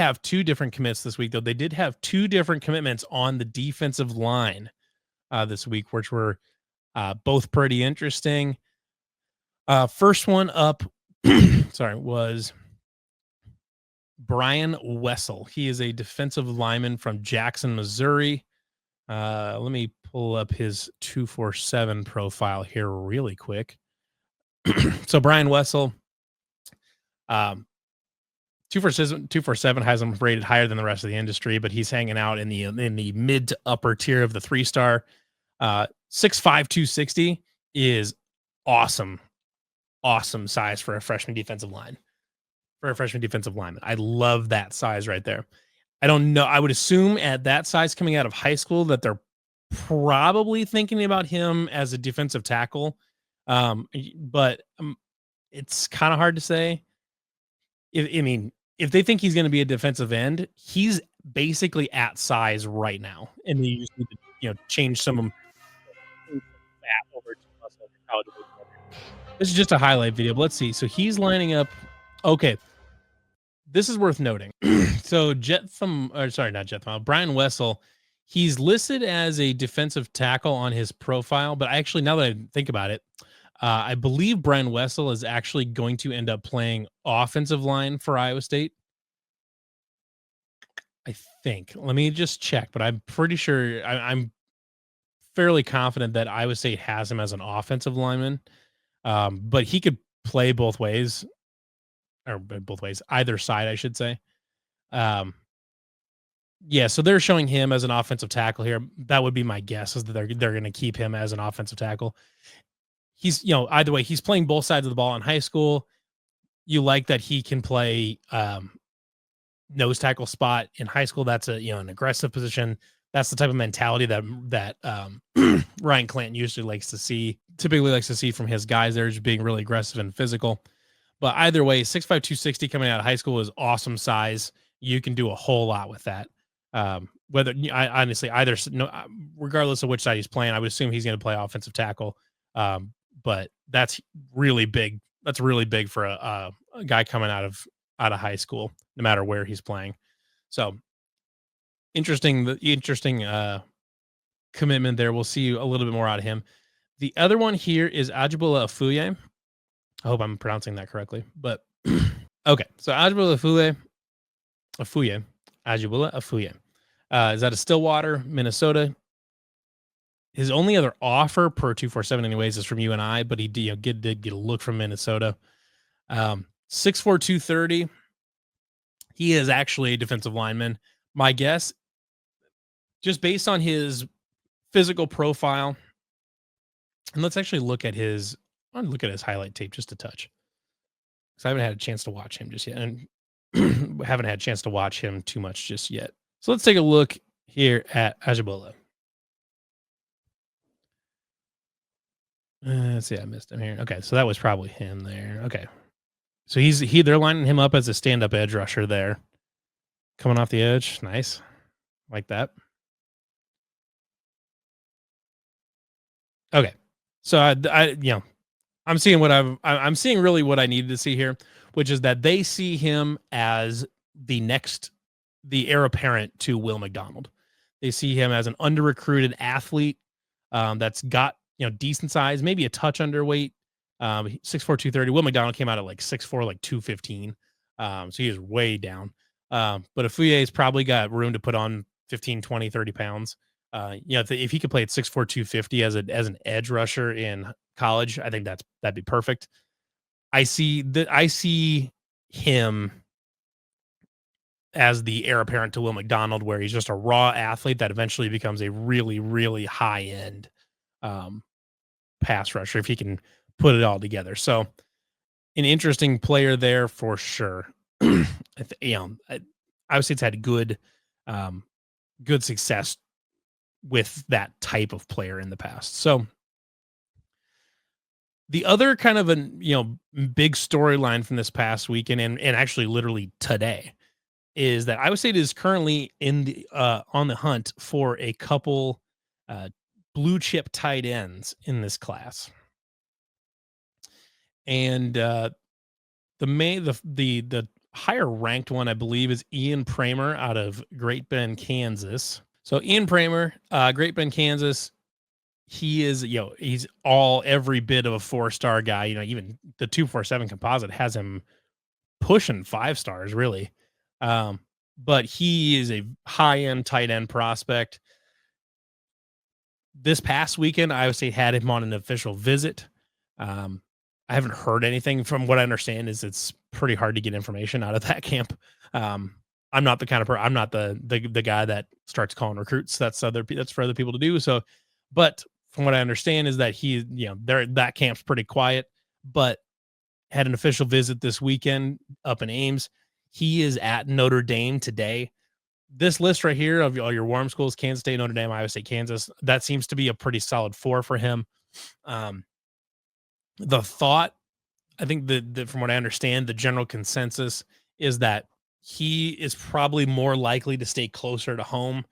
have two different commits this week, though. They did have two different commitments on the defensive line this week, which were both pretty interesting. First one up, sorry, was Brian Wessel. He is a defensive lineman from Jackson, Missouri. Let me pull up his 247 profile here really quick. So Brian Wessel, 247 has him rated higher than the rest of the industry, but he's hanging out in the mid to upper tier of the 3-star. 6'5", 260 is awesome size for a freshman defensive line. For a freshman defensive lineman, I love that size right there. I don't know. I would assume at that size coming out of high school that they're probably thinking about him as a defensive tackle. But it's kind of hard to say. If they think he's going to be a defensive end, he's basically at size right now, and you just need to, change some of that over to muscle college. This is just a highlight video, but let's see. So he's lining up. Okay, this is worth noting. So Brian Wessel, he's listed as a defensive tackle on his profile, but actually, now that I think about it, I believe Brian Wessel is actually going to end up playing offensive line for Iowa State. I think. Let me just check, but I'm pretty sure I'm fairly confident that Iowa State has him as an offensive lineman. But he could play both ways, either side, I should say. Yeah, so they're showing him as an offensive tackle here. That would be my guess, is that they're going to keep him as an offensive tackle. He's, either way, he's playing both sides of the ball in high school. You like that he can play nose tackle spot in high school. That's an aggressive position. That's the type of mentality that Ryan Clanton typically likes to see from his guys. They're just being really aggressive and physical. But either way, 6'5", 260 coming out of high school is awesome size. You can do a whole lot with that. Regardless of which side he's playing, I would assume he's going to play offensive tackle. But that's really big. That's really big for a guy coming out of high school, no matter where he's playing. So interesting commitment there. We'll see a little bit more out of him. The other one here is Ajibola Afuye. I hope I'm pronouncing that correctly, but okay. So Ajibola Afuye is out of Stillwater, Minnesota. His only other offer per 247 anyways is from UNI, but he did get a look from Minnesota. 6'4", 230. He is actually a defensive lineman. My guess, just based on his physical profile, and let's actually look at his highlight tape just a touch, because I haven't had a chance to watch him just yet, and haven't had a chance to watch him too much just yet. So let's take a look here at Ajibola. Let's see, I missed him here. Okay, so that was probably him there. Okay, so they're lining him up as a stand-up edge rusher there, coming off the edge. Nice, like that. Okay, so I'm seeing I'm seeing really what I needed to see here, which is that they see him as the heir apparent to Will McDonald. They see him as an under-recruited athlete that's got decent size, maybe a touch underweight. 6'4", 230. Will McDonald came out at like 6'4", like 215. So he is way down. But Afuye's probably got room to put on 15, 20, 30 pounds. If he could play at 6'4", 250 as an edge rusher in college, I think that'd be perfect. I see him as the heir apparent to Will McDonald, where he's just a raw athlete that eventually becomes a really, really high end pass rusher if he can put it all together. So an interesting player there for sure. Obviously it's had good success with that type of player in the past. So the other kind of big storyline from this past weekend and actually literally today is that Iowa State is currently on the hunt for a couple blue chip tight ends in this class. And the higher ranked one, I believe, is Ian Pramer out of Great Bend, Kansas. So Ian Pramer, Great Bend, Kansas. He is, he's every bit of a 4-star guy. Even the 247 composite has him pushing 5 stars, really. But he is a high end tight end prospect. This past weekend, Iowa State had him on an official visit. I haven't heard anything. From what I understand, is it's pretty hard to get information out of that camp. I'm not the kind of I'm not the guy that starts calling recruits. That's for other people to do. So, but from what I understand is that that camp's pretty quiet, but had an official visit this weekend up in Ames. He is at Notre Dame today. This list right here of all your warm schools, Kansas State, Notre Dame, Iowa State, Kansas, that seems to be a pretty solid 4 for him. The thought, I think from what I understand, the general consensus is that he is probably more likely to stay closer to home,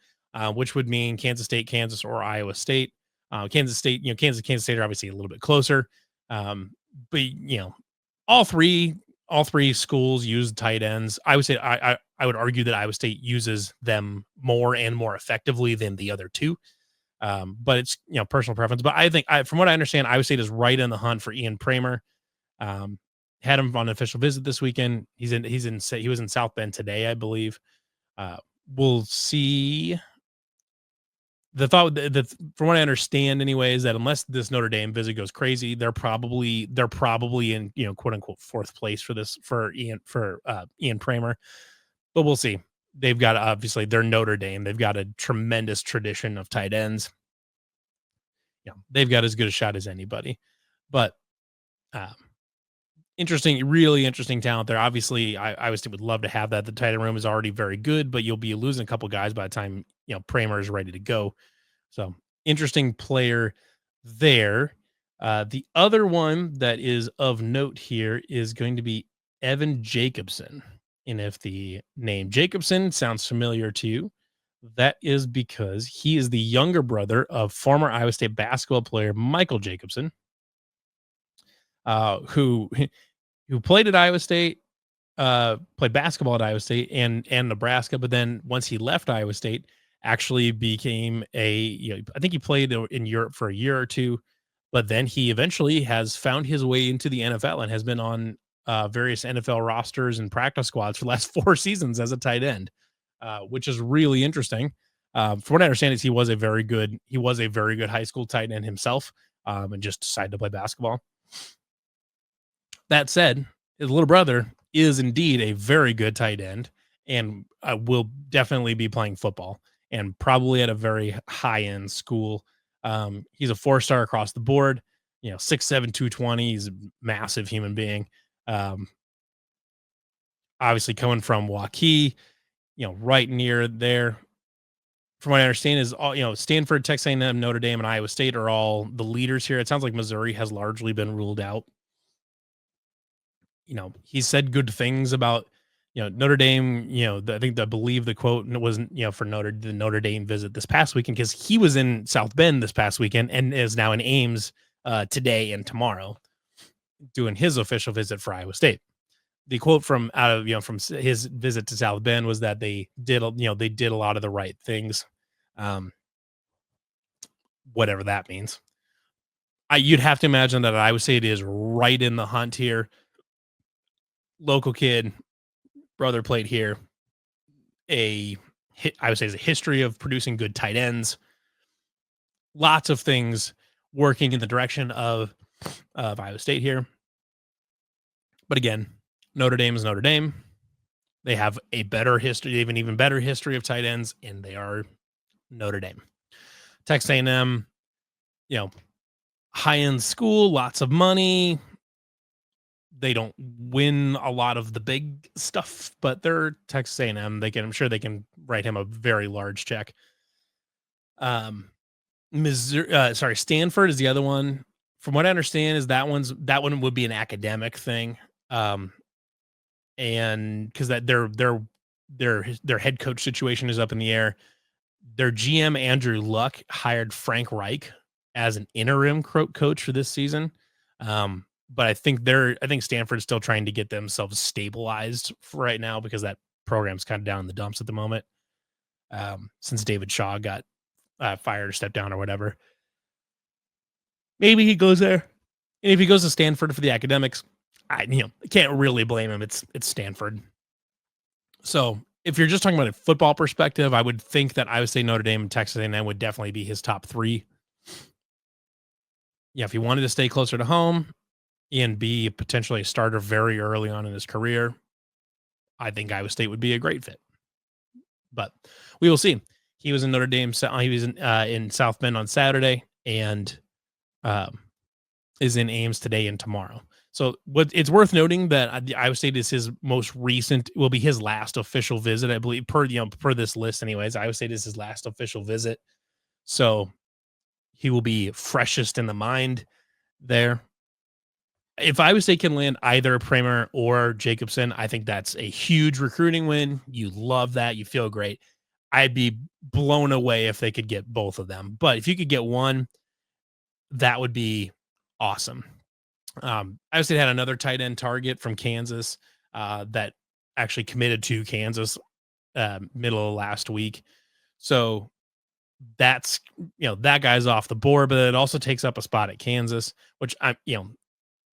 which would mean Kansas State, Kansas, or Iowa State. Kansas State, Kansas State are obviously a little bit closer. But all three schools use tight ends. I would say I would argue that Iowa State uses them more and more effectively than the other two. But it's personal preference. But I think from what I understand, Iowa State is right in the hunt for Ian Pramer. Had him on an official visit this weekend. He was in South Bend today, I believe. We'll see. The thought that from what I understand anyway is that unless this Notre Dame visit goes crazy, they're probably in quote unquote 4th place for Ian Pramer. But we'll see. They've got, obviously, they're Notre Dame. They've got a tremendous tradition of tight ends. They've got as good a shot as anybody. But really interesting talent there. Obviously, I would love to have that. The tight end room is already very good, but you'll be losing a couple guys by the time Pramer is ready to go. So interesting player there. The other one that is of note here is going to be Evan Jacobson. And if the name Jacobson sounds familiar to you, that is because he is the younger brother of former Iowa State basketball player Michael Jacobson, who played at Iowa State, played basketball at Iowa State and Nebraska. But then once he left Iowa State, actually became I think he played in Europe for a year or two, but then he eventually has found his way into the NFL and has been on various NFL rosters and practice squads for the last 4 seasons as a tight end, which is really interesting. From what I understand is he was a very good high school tight end himself, and just decided to play basketball. That said, his little brother is indeed a very good tight end and will definitely be playing football and probably at a very high end school. He's a 4-star across the board, 6'7", 220. He's a massive human being. Obviously coming from Waukee, right near there. From what I understand is all, Stanford, Texas A&M, Notre Dame, and Iowa State are all the leaders here. It sounds like Missouri has largely been ruled out. He said good things about, Notre Dame. I believe the quote wasn't, for the Notre Dame visit this past weekend, because he was in South Bend this past weekend and is now in Ames today and tomorrow doing his official visit for Iowa State. The quote from his visit to South Bend was that they did a lot of the right things, whatever that means. You'd have to imagine that Iowa State is right in the hunt here. Local kid, brother played here. I would say is a history of producing good tight ends. Lots of things working in the direction of Iowa State here. But again, Notre Dame is Notre Dame. They have a better history, they have an even better history of tight ends, and they are Notre Dame. Texas A&M, high-end school, lots of money. They don't win a lot of the big stuff, but they're Texas A&M. I'm sure they can write him a very large check. Stanford is the other one. From what I understand is that one would be an academic thing. And because that their head coach situation is up in the air. Their GM Andrew Luck hired Frank Reich as an interim coach for this season. but I think Stanford's still trying to get themselves stabilized for right now because that program's kind of down in the dumps at the moment. Since David Shaw got fired or stepped down or whatever, maybe he goes there. And if he goes to Stanford for the academics, I can't really blame him. It's Stanford. So if you're just talking about a football perspective, I would think that Iowa State, Notre Dame, and Texas A&M would definitely be his top three. Yeah, if he wanted to stay closer to home and be potentially a starter very early on in his career, I think Iowa State would be a great fit. But we will see. He was in Notre Dame. He was in South Bend on Saturday and is in Ames today and tomorrow. So it's worth noting that Iowa State is his most recent, will be his last official visit, I believe, per this list anyways. Iowa State is his last official visit. So he will be freshest in the mind there. If Iowa State can land either Pramer or Jacobson, I think that's a huge recruiting win. You love that. You feel great. I'd be blown away if they could get both of them. But if you could get one, that would be awesome. Iowa State had another tight end target from Kansas that actually committed to Kansas middle of last week. So that's, that guy's off the board, but it also takes up a spot at Kansas, which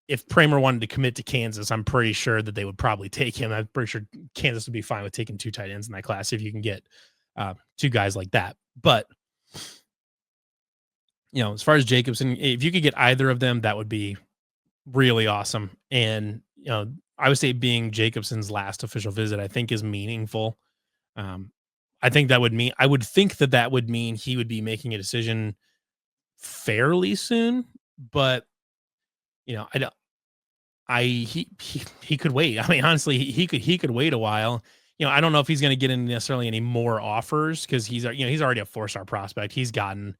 if Pramer wanted to commit to Kansas, I'm pretty sure that they would probably take him. I'm pretty sure Kansas would be fine with taking two tight ends in that class if you can get two guys like that. But, as far as Jacobson, if you could get either of them, that would be really awesome. And, I would say being Jacobson's last official visit, I think is meaningful. I think that would mean, I would think that would mean he would be making a decision fairly soon, but he could wait. I mean, honestly, he could wait a while. I don't know if he's going to get in necessarily any more offers because he's already a 4-star prospect. He's gotten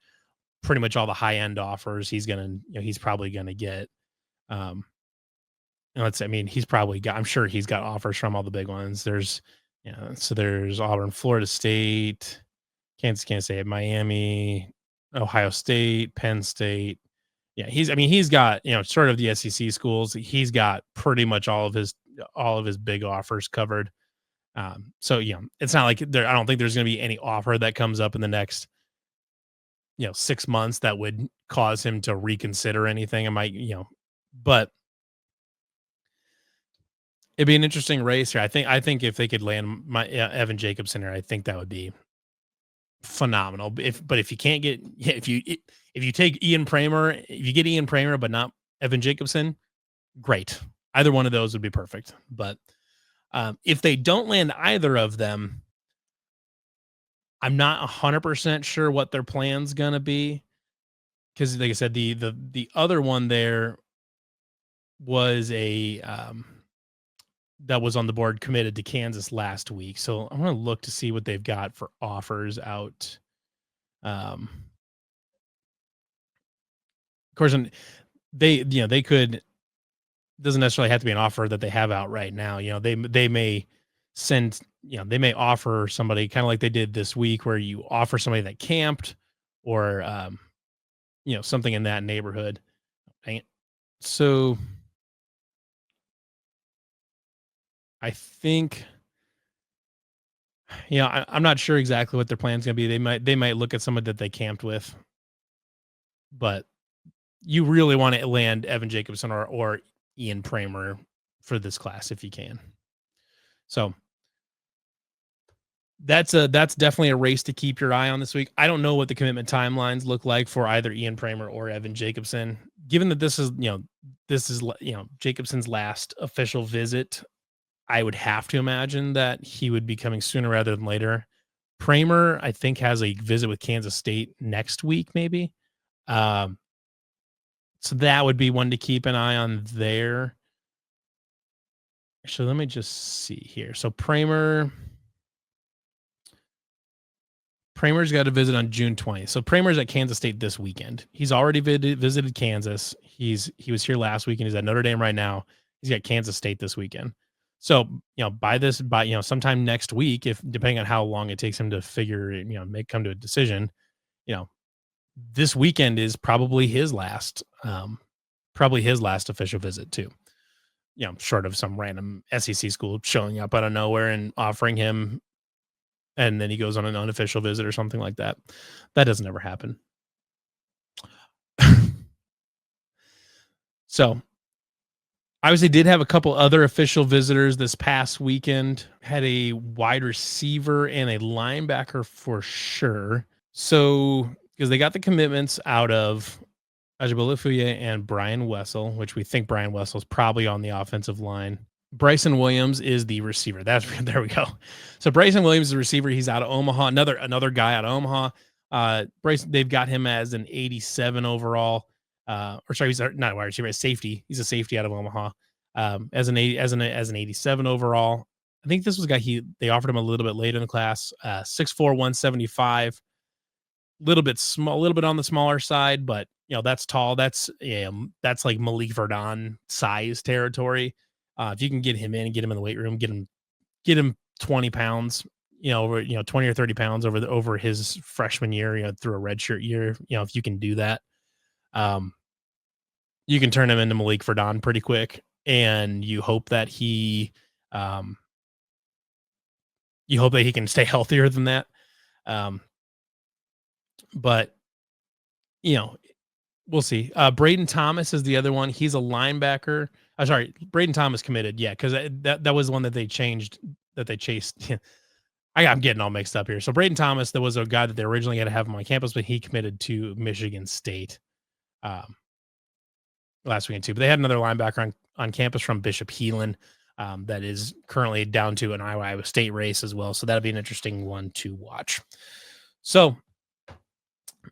pretty much all the high end offers. He's probably going to get, he's probably got, I'm sure he's got offers from all the big ones. There's Auburn, Florida State, Kansas State, Miami, Ohio State, Penn State. Yeah, he's got, sort of the SEC schools. He's got pretty much all of his big offers covered. So it's not like I don't think there's going to be any offer that comes up in the next, 6 months that would cause him to reconsider anything. But it'd be an interesting race here. I think if they could land Evan Jacobson here, I think that would be phenomenal. If you can't get, if you take Ian Pramer, if you get Ian Pramer but not Evan Jacobson, great. Either one of those would be perfect. But if they don't land either of them, I'm not 100% sure what their plan's gonna be. Because, like I said, the other one there was a that was on the board committed to Kansas last week. So I'm gonna look to see what they've got for offers out. Of course, and they could, doesn't necessarily have to be an offer that they have out right now. They may send, they may offer somebody kind of like they did this week where you offer somebody that camped or, something in that neighborhood. Dang it. So I think, I'm not sure exactly what their plan's going to be. They might look at someone that they camped with, but you really want to land Evan Jacobson or Ian Pramer for this class if you can. So that's definitely a race to keep your eye on this week. I don't know what the commitment timelines look like for either Ian Pramer or Evan Jacobson. Given that this is Jacobson's last official visit, I would have to imagine that he would be coming sooner rather than later. Pramer, I think, has a visit with Kansas State next week, maybe. So that would be one to keep an eye on there. Actually, let me just see here. So Pramer's got a visit on June 20th. So Pramer's at Kansas State this weekend. He's already visited Kansas. He was here last week and he's at Notre Dame right now. He's got Kansas State this weekend. So, by sometime next week, if depending on how long it takes him to figure, come to a decision, this weekend is probably his last Probably his last official visit too. Short of some random SEC school showing up out of nowhere and offering him, and then he goes on an unofficial visit or something like that. That doesn't ever happen. So, obviously, did have a couple other official visitors this past weekend. Had a wide receiver and a linebacker for sure. So, because they got the commitments out of Ajibola Fuye and Brian Wessel, which we think Brian Wessel's probably on the offensive line. Bryson Williams is the receiver. That's there we go. So Bryson Williams is the receiver. He's out of Omaha. Another guy out of Omaha. Bryson, they've got him as an 87 overall. Or sorry, he's not a wide receiver, a safety. He's a safety out of Omaha. As an 87 overall. I think this was a guy they offered him a little bit late in the class. 6'4", 175. Little bit small, a little bit on the smaller side, but that's tall. That's like Malik Verdon size territory. If you can get him in and get him in the weight room, get him 20 pounds, over 20 or 30 pounds over his freshman year, through a redshirt year, if you can do that, you can turn him into Malik Verdon pretty quick, and you hope that he can stay healthier than that. But we'll see. Braden Thomas is the other one. He's a linebacker. Sorry, Braden Thomas committed. Yeah, because that was the one that they changed, that they chased. I'm getting all mixed up here. So Braden Thomas, there was a guy that they originally had to have on my campus, but he committed to Michigan State last weekend too. But they had another linebacker on campus from Bishop Heelan that is currently down to an Iowa State race as well. So that'll be an interesting one to watch. So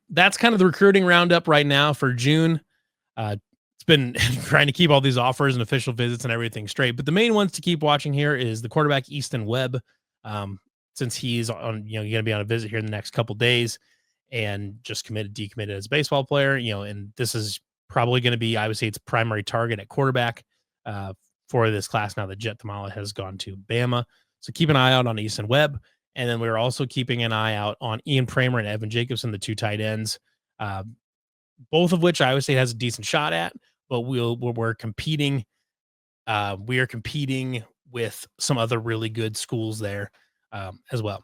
that's kind of the recruiting roundup right now for June. It's been trying to keep all these offers and official visits and everything straight. But the main ones to keep watching here is the quarterback Easton Webb, since he's on, going to be on a visit here in the next couple days, and just decommitted as a baseball player. And this is probably going to be, I would say, its primary target at quarterback for this class now that Jet Tamala has gone to Bama. So keep an eye out on Easton Webb. And then we're also keeping an eye out on Ian Pramer and Evan Jacobson, the two tight ends, both of which Iowa State has a decent shot at. But we're competing. We are competing with some other really good schools there as well.